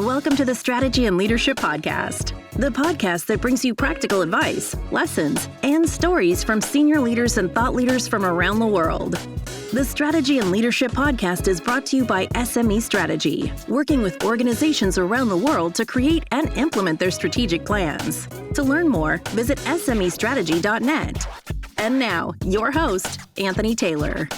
Welcome to the Strategy and Leadership Podcast, the podcast that brings you practical advice, lessons, and stories from senior leaders and thought leaders from around the world. The Strategy and Leadership Podcast is brought to you by SME Strategy, working with organizations around the world to create and implement their strategic plans. To learn more, visit SMEstrategy.net. And now, your host, Anthony Taylor.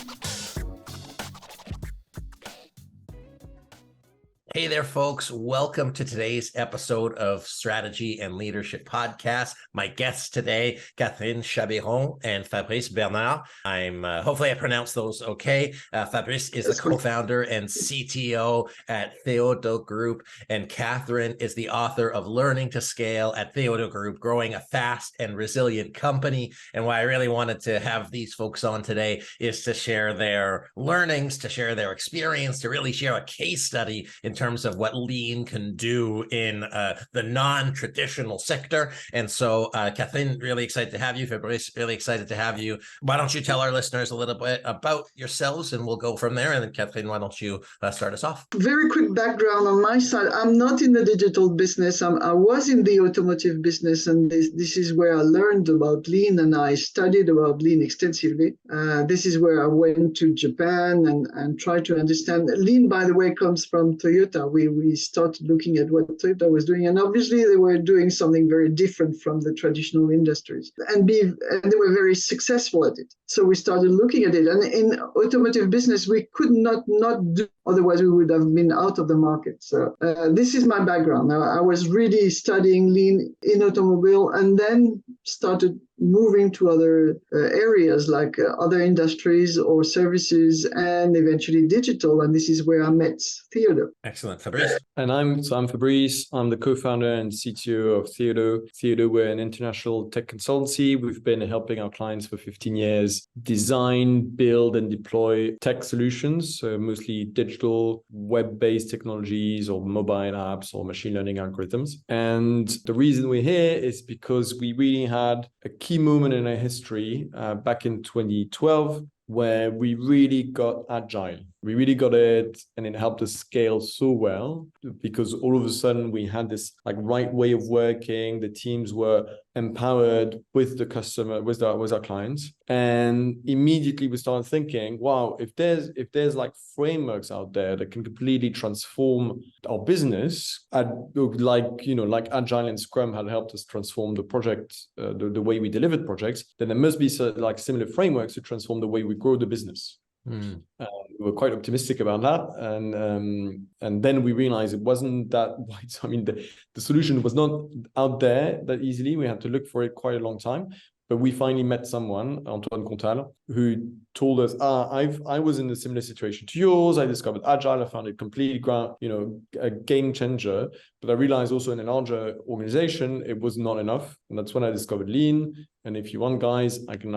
Hey there, folks. Welcome to today's episode of Strategy and Leadership Podcast. My guests today, Catherine Chabiron and Fabrice Bernard. Hopefully I pronounced those okay. Fabrice is the co-founder and CTO at Theodo Group, and Catherine is the author of Learning to Scale at Theodo Group, growing a fast and resilient company. And why I really wanted to have these folks on today is to share their learnings, to share their experience, to really share a case study in terms of what Lean can do in the non-traditional sector. And so, Catherine, really excited to have you. Fabrice, really excited to have you. Why don't you tell our listeners a little bit about yourselves, and we'll go from there. And then, Catherine, why don't you start us off? Very quick background on my side. I'm not in the digital business. I was in the automotive business, and this is where I learned about Lean, and I studied about Lean extensively. This is where I went to Japan and tried to understand. Lean, by the way, comes from Toyota. We started looking at what Toyota was doing, and obviously they were doing something very different from the traditional industries, and they were very successful at it. So we started looking at it, and in automotive business, we could not do, otherwise we would have been out of the market. So this is my background. Now, I was really studying Lean in automobile, and then started moving to other areas like other industries or services, and eventually digital. And this is where I met Theodo. Excellent. Fabrice? And I'm Fabrice. I'm the co-founder and CTO of Theodo. Theodo, we're an international tech consultancy. We've been helping our clients for 15 years design, build, and deploy tech solutions, so mostly digital, web-based technologies or mobile apps or machine learning algorithms. And the reason we're here is because we really had a key moment in our history back in 2012 where we really got agile. We really got it, and it helped us scale so well because all of a sudden we had this right way of working. The teams were empowered with the customer, with our clients, and immediately we started thinking, wow, if there's frameworks out there that can completely transform our business, like Agile and Scrum had helped us transform the project, the way we delivered projects, then there must be similar frameworks to transform the way we grow the business. We were quite optimistic about that, and then we realized it wasn't that wide. So, I mean, the solution was not out there that easily. We had to look for it quite a long time. But we finally met someone, Antoine Contal, who told us, I was in a similar situation to yours. I discovered Agile. I found it completely, a game changer. But I realized also in a larger organization, it was not enough. And that's when I discovered Lean. And if you want, guys, I can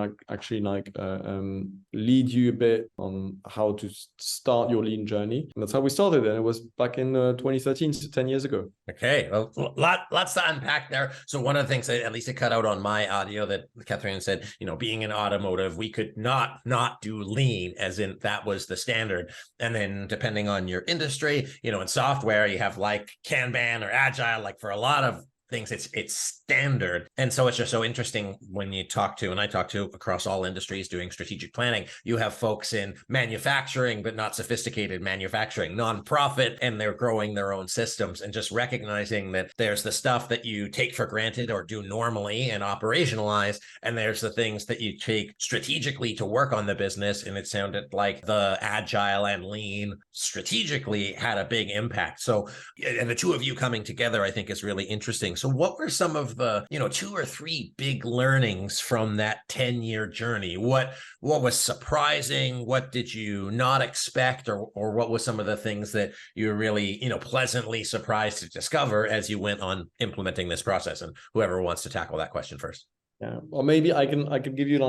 lead you a bit on how to start your Lean journey. And that's how we started. And it was back in 2013, so 10 years ago. Okay, well, lots to unpack there. So one of the things that at least it cut out on my audio that Catherine said, being in automotive, we could not do Lean, as in that was the standard. And then depending on your industry, in software, you have like Kanban or Agile, like for a lot of things, it's standard. And so it's just so interesting when you talk to, and I talk to across all industries doing strategic planning, you have folks in manufacturing, but not sophisticated manufacturing, nonprofit, and they're growing their own systems, and just recognizing that there's the stuff that you take for granted or do normally and operationalize, and there's the things that you take strategically to work on the business. And it sounded like the Agile and Lean strategically had a big impact. So, and the two of you coming together, I think, is really interesting. So what were some of the, 2 or 3 big learnings from that 10-year journey? What was surprising? What did you not expect? Or what was some of the things that you were really, pleasantly surprised to discover as you went on implementing this process? And whoever wants to tackle that question first. Yeah, or maybe I can give you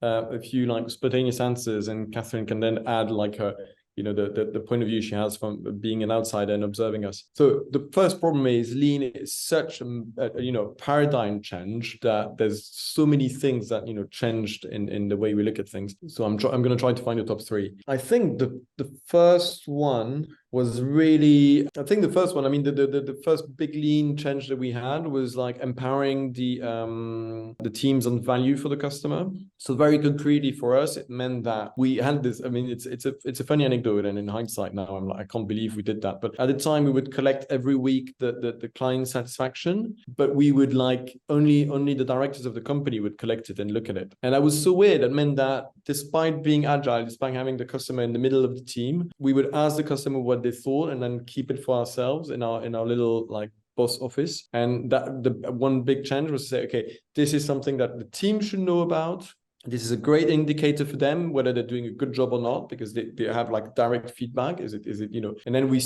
a few spontaneous answers, and Catherine can then add her the point of view she has from being an outsider and observing us. So the first problem is Lean is such a paradigm change that there's so many things that changed in the way we look at things. So I'm going to try to find the top 3. I think the first one was really, I think the first one, I mean, the first big lean change that we had was like empowering the teams on value for the customer. So very concretely for us, it meant that we had this, I mean, it's a funny anecdote, and in hindsight now, I'm like, I can't believe we did that. But at the time we would collect every week the client satisfaction, but we would like only the directors of the company would collect it and look at it. And that was so weird. It meant that despite being agile, despite having the customer in the middle of the team, we would ask the customer what they thought and then keep it for ourselves in our little like boss office. And that the one big change was to say, okay, this is something that the team should know about. This is a great indicator for them whether they're doing a good job or not, because they have like direct feedback. Is it and then we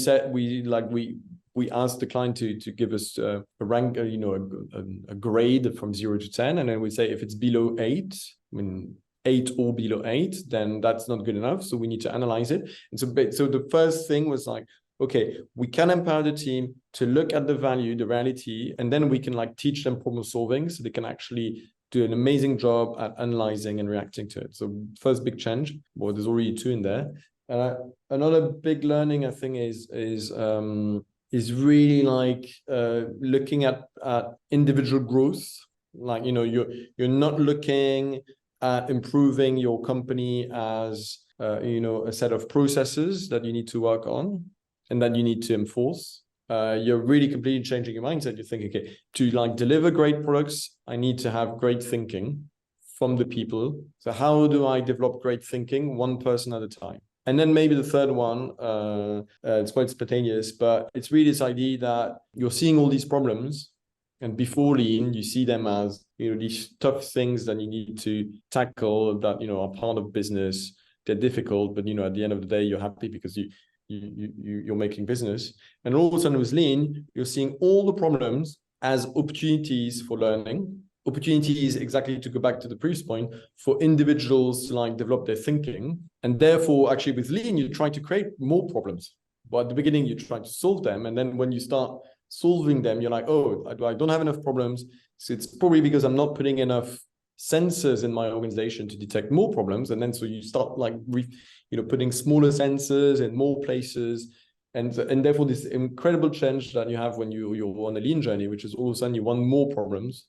asked the client to give us a rank, a grade from 0 to 10, and then we say if it's below 8, I mean 8 or below 8, then that's not good enough. So we need to analyze it. And so the first thing was like, okay, we can empower the team to look at the value, the reality, and then we can like teach them problem solving so they can actually do an amazing job at analyzing and reacting to it. So first big change, well, there's already 2 in there. Another big learning, I think, is really like looking at individual growth. Like, you're not looking at improving your company as a set of processes that you need to work on and that you need to enforce. You're really completely changing your mindset. You think, okay, to like deliver great products, I need to have great thinking from the people. So how do I develop great thinking one person at a time? And then maybe the third one, it's quite spontaneous, but it's really this idea that you're seeing all these problems, and before Lean, you see them as these tough things that you need to tackle that are part of business. They're difficult, but at the end of the day, you're happy because you're making business. And all of a sudden with Lean, you're seeing all the problems as opportunities for learning. Opportunities, exactly to go back to the previous point, for individuals to like develop their thinking. And therefore, actually with Lean, you try to create more problems. But at the beginning, you try to solve them. And then when you start solving them, you're like, oh, I don't have enough problems. So it's probably because I'm not putting enough sensors in my organization to detect more problems. And then so you start like putting smaller sensors in more places. And therefore this incredible change that you have when you're on a Lean journey, which is all of a sudden you want more problems.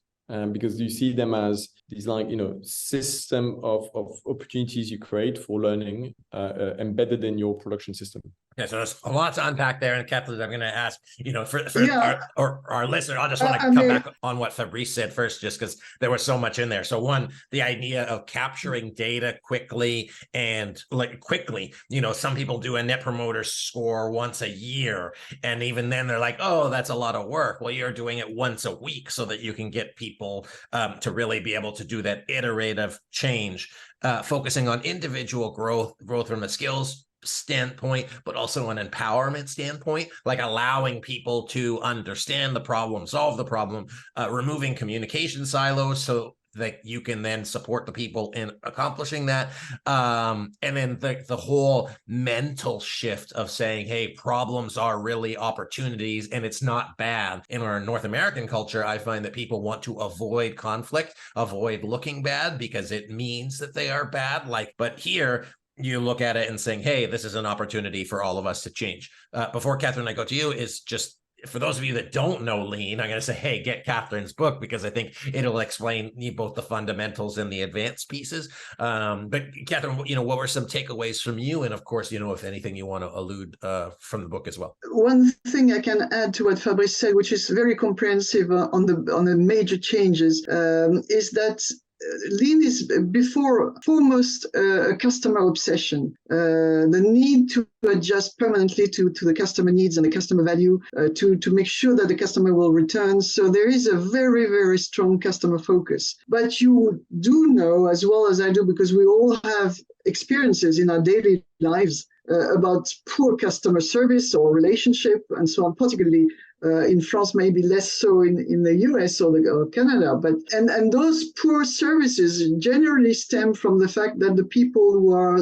Because you see them as these like, system of opportunities you create for learning embedded in your production system. Yeah, so there's a lot to unpack there. And Catherine, I'm going to ask, for our listener, I just want to come back on what Fabrice said first, just because there was so much in there. So one, the idea of capturing data quickly and some people do a net promoter score once a year. And even then they're like, oh, that's a lot of work. Well, you're doing it once a week so that you can get people to really be able to do that iterative change, focusing on individual growth from a skills standpoint, but also an empowerment standpoint, like allowing people to understand the problem, solve the problem, removing communication silos so that you can then support the people in accomplishing that. And then the whole mental shift of saying, hey, problems are really opportunities and it's not bad. In our North American culture, I find that people want to avoid conflict, avoid looking bad because it means that they are bad. But here, you look at it and saying, hey, this is an opportunity for all of us to change. Before Catherine, I go to you, is just for those of you that don't know Lean, I'm going to say, hey, get Catherine's book because I think it'll explain both the fundamentals and the advanced pieces. But Catherine, what were some takeaways from you? And of course, if anything you want to allude from the book as well. One thing I can add to what Fabrice said, which is very comprehensive on the major changes, is that Lean is foremost a customer obsession. The need to adjust permanently to the customer needs and the customer value to make sure that the customer will return. So there is a very, very strong customer focus. But you do know, as well as I do, because we all have experiences in our daily lives about poor customer service or relationship and so on, particularly in France, maybe less so in the US or Canada. But and those poor services generally stem from the fact that the people who are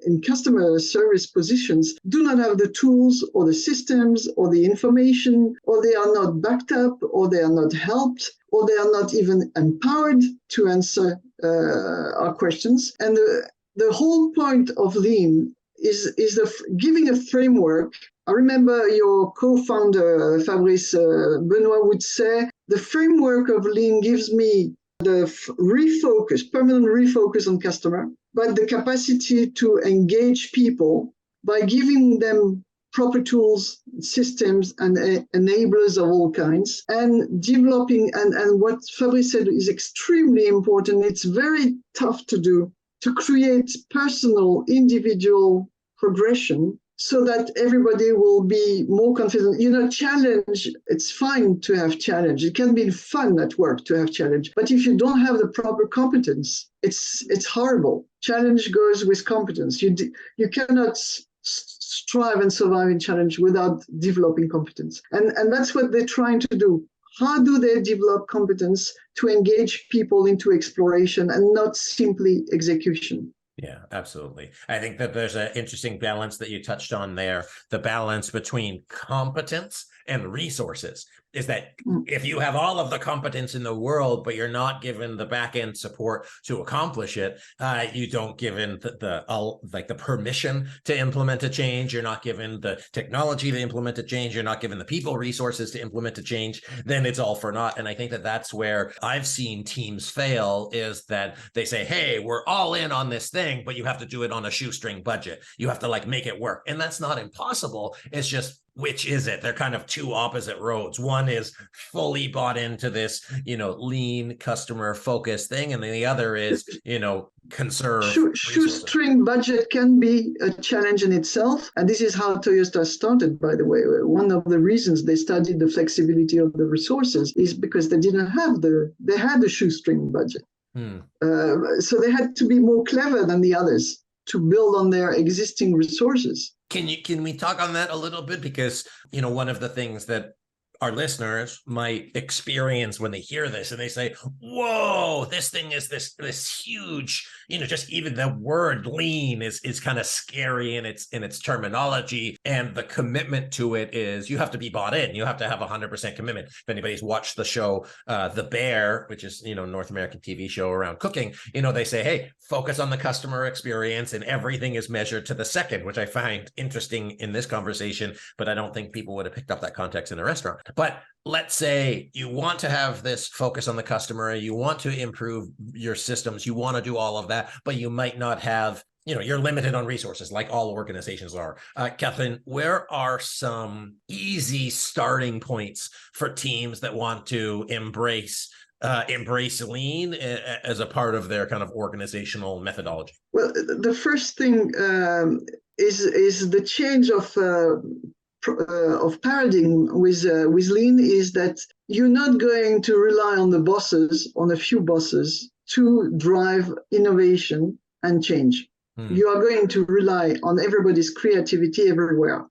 in customer service positions do not have the tools or the systems or the information, or they are not backed up, or they are not helped, or they are not even empowered to answer our questions. And the whole point of Lean giving a framework. I remember your co-founder, Fabrice Bernard, would say, the framework of Lean gives me the permanent refocus on customer, but the capacity to engage people by giving them proper tools, systems, and enablers of all kinds, and developing, and what Fabrice said is extremely important. It's very tough to do, to create personal, individual progression so that everybody will be more confident. Challenge, it's fine to have challenge. It can be fun at work to have challenge. But if you don't have the proper competence, it's horrible. Challenge goes with competence. You cannot strive and survive in challenge without developing competence. And that's what they're trying to do. How do they develop competence to engage people into exploration and not simply execution? Yeah, absolutely. I think that there's an interesting balance that you touched on there. The balance between competence and resources is that if you have all of the competence in the world, but you're not given the back end support to accomplish it, you don't given the permission to implement a change. You're not given the technology to implement a change. You're not given the people resources to implement a change. Then it's all for naught. And I think that that's where I've seen teams fail, is that they say, hey, we're all in on this thing, but you have to do it on a shoestring budget. You have to make it work. And that's not impossible. It's just, which is it? They're kind of two opposite roads. One is fully bought into this, lean customer focused thing. And then the other is, conserve. Shoestring budget can be a challenge in itself. And this is how Toyota started, by the way. One of the reasons they studied the flexibility of the resources is because they didn't have they had a shoestring budget. So they had to be more clever than the others to build on their existing resources. Can we talk on that a little bit? Because, one of the things that our listeners might experience when they hear this and they say, whoa, this thing is this huge, just even the word lean is kind of scary in its terminology. And the commitment to it is you have to be bought in. You have to have 100% commitment. If anybody's watched the show, The Bear, which is, North American TV show around cooking, they say, hey, focus on the customer experience and everything is measured to the second, which I find interesting in this conversation, but I don't think people would have picked up that context in a restaurant. But let's say you want to have this focus on the customer, you want to improve your systems, you want to do all of that, but you might not have, you're limited on resources like all organizations are. Catherine, where are some easy starting points for teams that want to embrace lean as a part of their kind of organizational methodology? Well, the first thing is the change of paradigm with lean is that you're not going to rely on a few bosses to drive innovation and change. You are going to rely on everybody's creativity everywhere.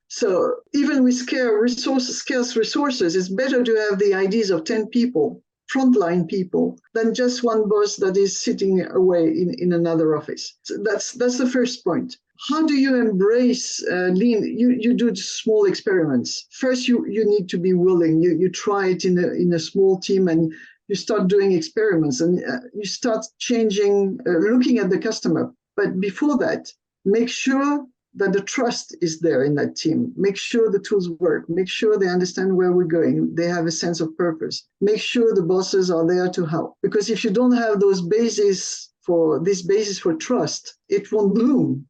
So even with scarce resources, it's better to have the ideas of 10 people, frontline people, than just one boss that is sitting away in another office. So that's the first point. How do you embrace lean? You do small experiments. First, you need to be willing. You try it in a small team and you start doing experiments and you start changing, looking at the customer. But before that, make sure that the trust is there in that team. Make sure the tools work. Make sure they understand where we're going. They have a sense of purpose. Make sure the bosses are there to help. Because if you don't have this basis for trust, it won't bloom.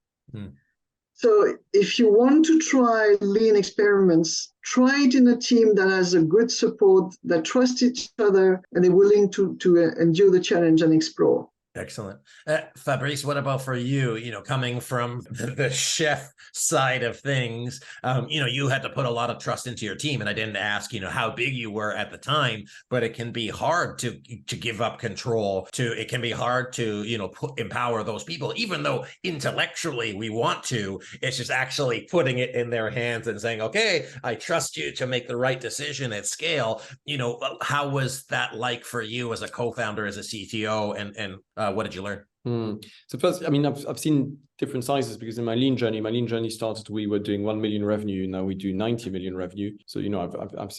So if you want to try lean experiments, try it in a team that has a good support, that trusts each other, and they're willing to endure the challenge and explore. Excellent. Fabrice, what about for you? Coming from the chef side of things, you had to put a lot of trust into your team. And I didn't ask, how big you were at the time, but it can be hard to give up control. It can be hard to, empower those people, even though intellectually we want to. It's just actually putting it in their hands and saying, okay, I trust you to make the right decision at scale. How was that like for you as a co-founder, as a CTO, and what did you learn? So first, I've seen different sizes, because in my lean journey started, we were doing 1 million revenue. Now we do 90 million revenue. So,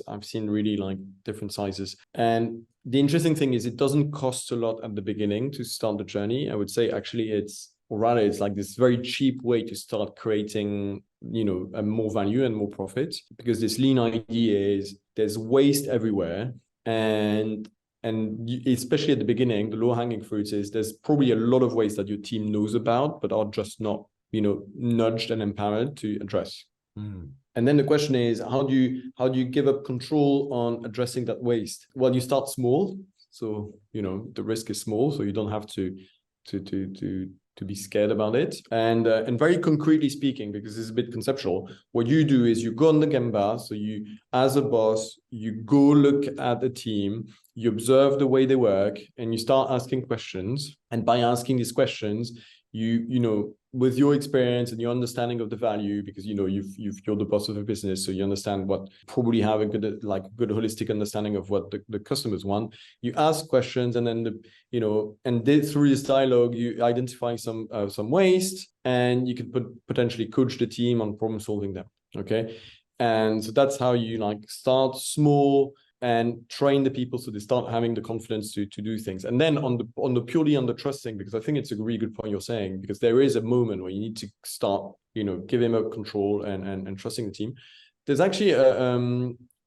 I've seen really different sizes. And the interesting thing is it doesn't cost a lot at the beginning to start the journey. I would say actually it's or rather it's like this very cheap way to start creating, a more value and more profit, because this lean idea is there's waste everywhere. And especially at the beginning, the low-hanging fruit is there's probably a lot of ways that your team knows about, but are just not, nudged and empowered to address. And then the question is, how do you give up control on addressing that waste? Well, you start small, so the risk is small, so you don't have to be scared about it. And very concretely speaking, because it's a bit conceptual, what you do is you go on the Gemba. So you, as a boss, you go look at the team, you observe the way they work, and you start asking questions. And by asking these questions, you with your experience and your understanding of the value, because you're the boss of a business, so you understand what, probably have a good holistic understanding of what the customers want. You ask questions, and then through this dialogue, you identify some waste, and you can potentially coach the team on problem solving them. Okay, and so that's how you start small and train the people so they start having the confidence to do things. And then on the purely on the trusting, because I think it's a really good point you're saying, because there is a moment where you need to start, giving up control and trusting the team. There's actually a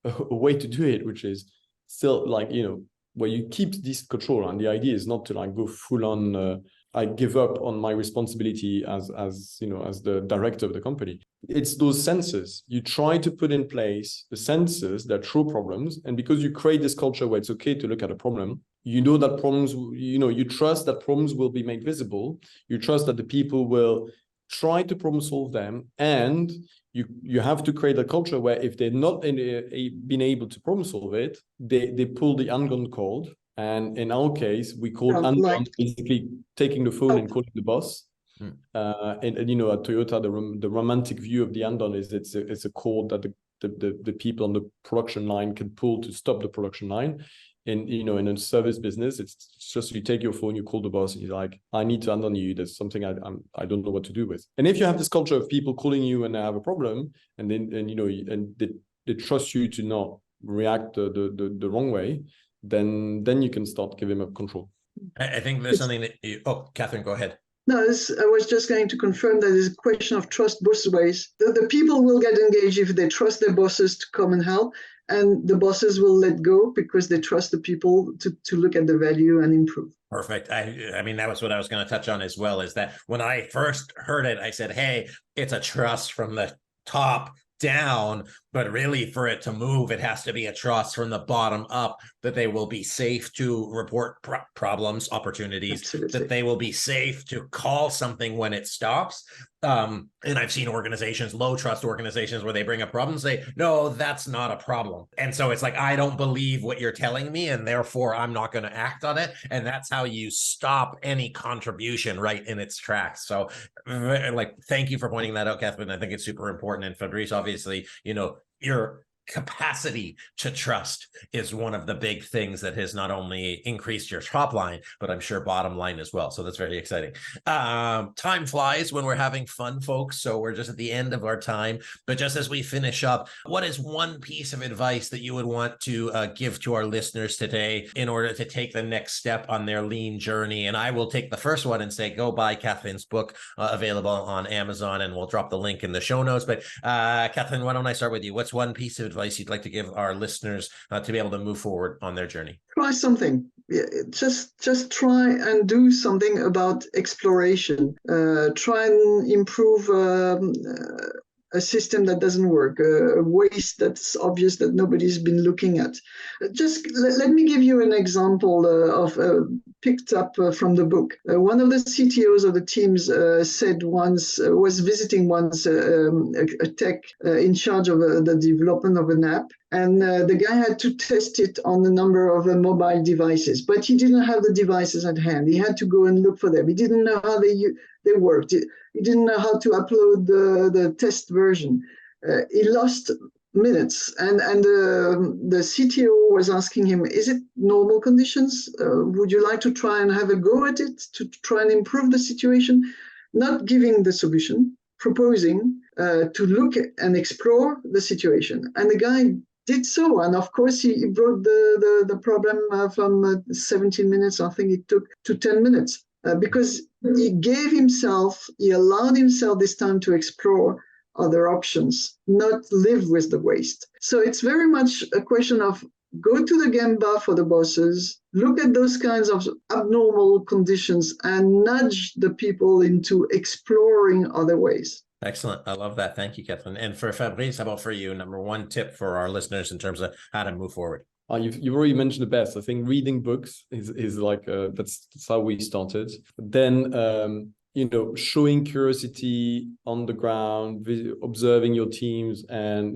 way to do it, which is still where you keep this control. And the idea is not to go full on, I give up on my responsibility as the director of the company. It's those sensors. You try to put in place the sensors that show problems. And because you create this culture where it's okay to look at a problem, that problems, you trust that problems will be made visible. You trust that the people will try to problem solve them. And you have to create a culture where if they're not been able to problem solve it, they pull the ungun cord. And in our case, we call ungun basically taking the phone and calling the boss. And at Toyota, the romantic view of the undone is it's a cord that the people on the production line can pull to stop the production line. In a service business, it's just you take your phone, you call the boss, and you're like, I need to undone you. There's something I don't know what to do with. And if you have this culture of people calling you when they have a problem, and they trust you to not react the wrong way, then you can start giving up control. I think there's something that Catherine, go ahead. No, I was just going to confirm that it's a question of trust both ways. The people will get engaged if they trust their bosses to come and help, and the bosses will let go because they trust the people to look at the value and improve. Perfect. I mean, that was what I was going to touch on as well, is that when I first heard it, I said, hey, it's a trust from the top down, but really for it to move, it has to be a trust from the bottom up that they will be safe to report problems, opportunities. Absolutely. That they will be safe to call something when it stops. And I've seen organizations, low trust organizations, where they bring a problem and say, no, that's not a problem. And so it's like, I don't believe what you're telling me, and therefore I'm not going to act on it. And that's how you stop any contribution right in its tracks. So thank you for pointing that out, Catherine. I think it's super important. And Fabrice, obviously, your capacity to trust is one of the big things that has not only increased your top line, but I'm sure bottom line as well. So that's very exciting. Time flies when we're having fun, folks. So we're just at the end of our time. But just as we finish up, what is one piece of advice that you would want to give to our listeners today in order to take the next step on their lean journey? And I will take the first one and say, go buy Catherine's book, available on Amazon, and we'll drop the link in the show notes. But Catherine, why don't I start with you? What's one piece of advice you'd like to give our listeners to be able to move forward on their journey? Try something. Just try and do something about exploration. Try and improve a system that doesn't work, a waste that's obvious that nobody's been looking at. Just let me give you an example of picked up from the book. One of the CTOs of the teams said once, was visiting once a tech in charge of the development of an app. And the guy had to test it on a number of mobile devices, but he didn't have the devices at hand. He had to go and look for them. He didn't know how they worked. He didn't know how to upload the test version. He lost minutes, and the CTO was asking him, is it normal conditions? Would you like to try and have a go at it to try and improve the situation? Not giving the solution, proposing to look and explore the situation. And the guy did so, and of course he brought the problem from 17 minutes, I think it took, to 10 minutes. because he allowed himself this time to explore other options, not live with the waste. So it's very much a question of go to the Gemba for the bosses, look at those kinds of abnormal conditions and nudge the people into exploring other ways. Excellent. I love that. Thank you, Catherine. And for Fabrice, how about for you? Number one tip for our listeners in terms of how to move forward. You've already mentioned the best. I think reading books is like that's how we started. Then showing curiosity on the ground, observing your teams, and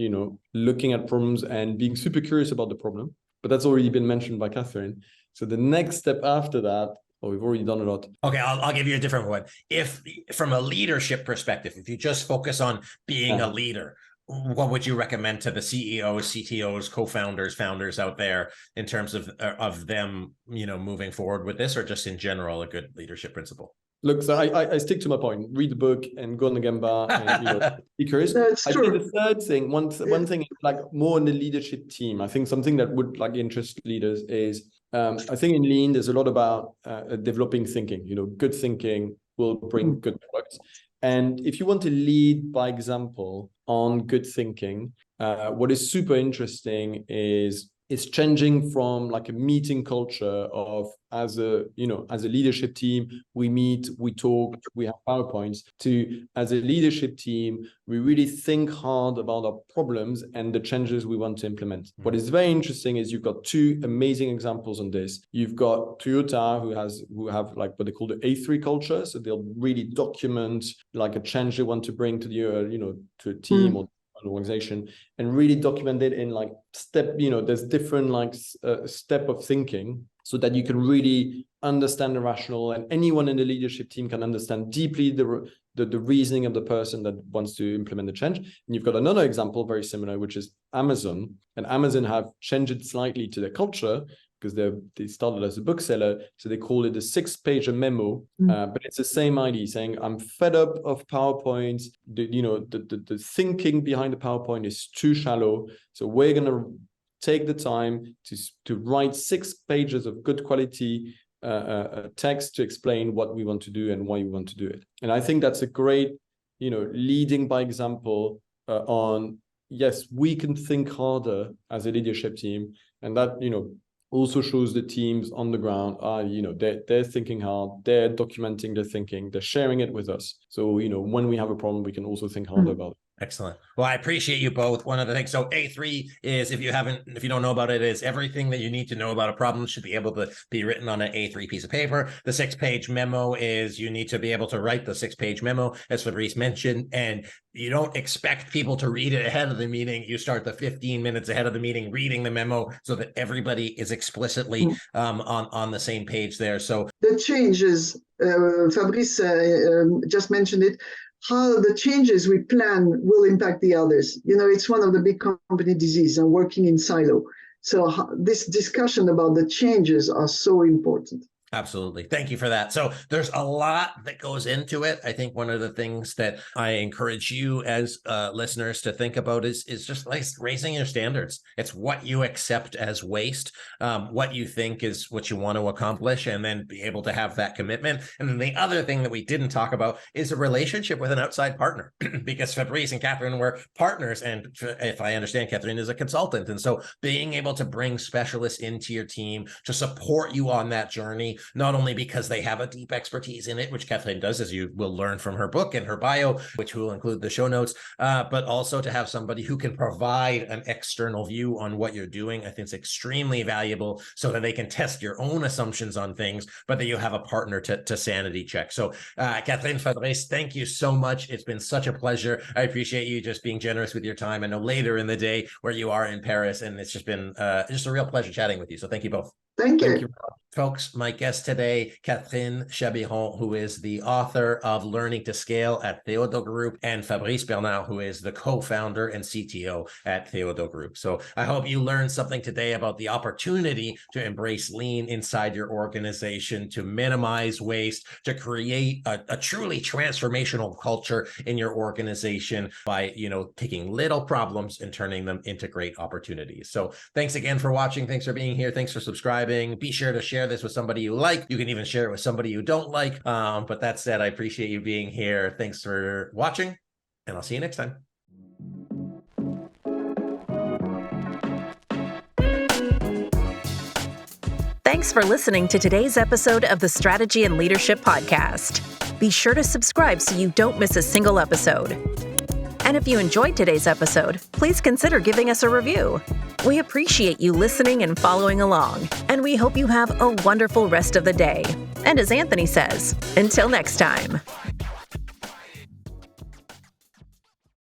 looking at problems and being super curious about the problem. But that's already been mentioned by Catherine. So the next step after that, we've already done a lot. Okay, I'll give you a different one. If from a leadership perspective, if you just focus on being a leader, what would you recommend to the CEOs, CTOs, co-founders, founders out there in terms of them, moving forward with this, or just in general, a good leadership principle? Look, so I stick to my point. Read the book and go on the Gemba and be curious. That's true. I think the third thing, one thing like more in the leadership team, I think something that would like interest leaders is I think in Lean there's a lot about developing thinking. Good thinking will bring good products. And if you want to lead by example on good thinking, what is super interesting is changing from like a meeting culture of as a leadership team, we meet, we talk, we have PowerPoints, to as a leadership team, we really think hard about our problems and the changes we want to implement. Mm-hmm. What is very interesting is you've got two amazing examples on this. You've got Toyota who have like what they call the A3 culture. So they'll really document like a change they want to bring to the, to a team or an organization, and really document it in like step, there's different like step of thinking, so that you can really understand the rationale, and anyone in the leadership team can understand deeply the reasoning of the person that wants to implement the change. And you've got another example very similar, which is Amazon. And Amazon have changed it slightly to their culture, because they started as a bookseller, so they call it a 6-page memo. But it's the same idea, saying I'm fed up of PowerPoints. The thinking behind the PowerPoint is too shallow, so we're gonna take the time to write 6 pages of good quality text to explain what we want to do and why we want to do it. And I think that's a great, leading by example on, yes, we can think harder as a leadership team, and that, also shows the teams on the ground they're thinking hard, they're documenting their thinking, they're sharing it with us. So when we have a problem, we can also think harder about it. Excellent. Well, I appreciate you both. One of the things, so A3 is, if you don't know about it, is everything that you need to know about a problem should be able to be written on an A3 piece of paper. The 6-page memo is you need to be able to write the 6-page memo, as Fabrice mentioned, and you don't expect people to read it ahead of the meeting. You start the 15 minutes ahead of the meeting reading the memo so that everybody is explicitly on the same page there. So the changes, Fabrice just mentioned it, how the changes we plan will impact the others. It's one of the big company disease and working in silo. So this discussion about the changes are so important. Absolutely. Thank you for that. So there's a lot that goes into it. I think one of the things that I encourage you as listeners to think about is just like raising your standards. It's what you accept as waste, what you think is what you want to accomplish, and then be able to have that commitment. And then the other thing that we didn't talk about is a relationship with an outside partner, because Fabrice and Catherine were partners. And if I understand, Catherine is a consultant. And so being able to bring specialists into your team to support you on that journey, not only because they have a deep expertise in it, which Catherine does, as you will learn from her book and her bio, which we'll include the show notes, but also to have somebody who can provide an external view on what you're doing. I think it's extremely valuable, so that they can test your own assumptions on things, but that you have a partner to sanity check. So Catherine, Fabrice, thank you so much. It's been such a pleasure. I appreciate you just being generous with your time. I know later in the day where you are in Paris, and it's just been just a real pleasure chatting with you. So thank you both. Thank you. Folks, my guest today, Catherine Chabiron, who is the author of Learning to Scale at Theodo Group, and Fabrice Bernard, who is the co-founder and CTO at Theodo Group. So I hope you learned something today about the opportunity to embrace lean inside your organization, to minimize waste, to create a truly transformational culture in your organization by, taking little problems and turning them into great opportunities. So thanks again for watching. Thanks for being here. Thanks for subscribing. subscribing. Be sure to share this with somebody you like. You can even share it with somebody you don't like. But that said, I appreciate you being here. Thanks for watching, and I'll see you next time. Thanks for listening to today's episode of the Strategy and Leadership Podcast. Be sure to subscribe so you don't miss a single episode. And if you enjoyed today's episode, please consider giving us a review. We appreciate you listening and following along, and we hope you have a wonderful rest of the day. And as Anthony says, until next time.